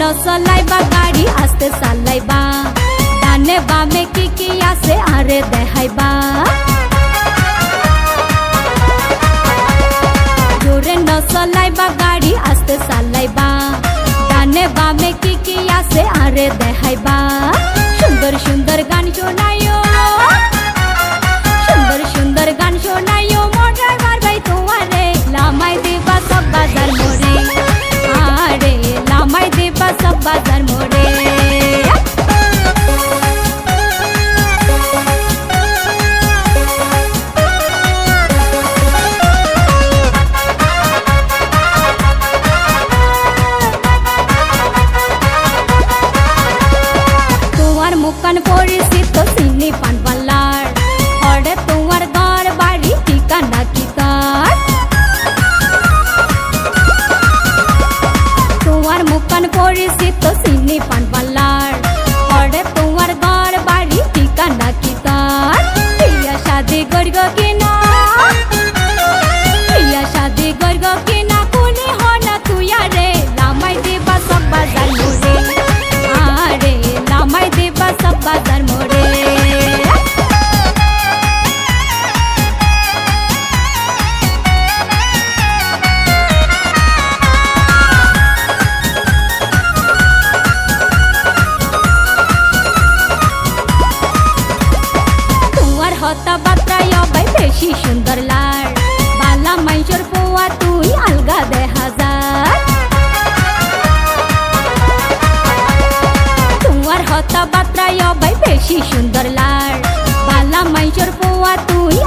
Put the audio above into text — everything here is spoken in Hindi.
न चलाइबा गाड़ी आस्ते चालाइबा डाने बामे की आसे आरे देखाइबा जोरे न चलाइबा गाड़ी आस्ते चालाइबा डाने बामे की आसे आरे देखाइबा सुंदर सुंदर गान शोनायो सुंदर सुंदर गान शोनायो मोटर मारबाय तुम्हारे लामाय दिबा सब बाजार मोरे आरे लामाय दिबा सब बाजार मोरे मुकान परिचित चिनी पान पार्लार हरे तुम्हार घर बाड़ी ठिकाना की तार तुम्हार मुकान परिचित चिनी पान पार्लार हरे तुम्हार घर बाड़ी ठिकाना की तार बिया शादी करगो किना बिया शादी करगो किना कुनी होना तुया रे लामाय दिबा सब बाजार मोरे आरे लामाय दिबा सब बाजार मोरे तुम्हार हता बात्रा भाई बेशी सुंदर लार बाला माइसर पोआ तुई अलगा दे हजार तुम्हार हता बात्रा भाई बेशी सुंदर लार बाला माइसर पोआ तुई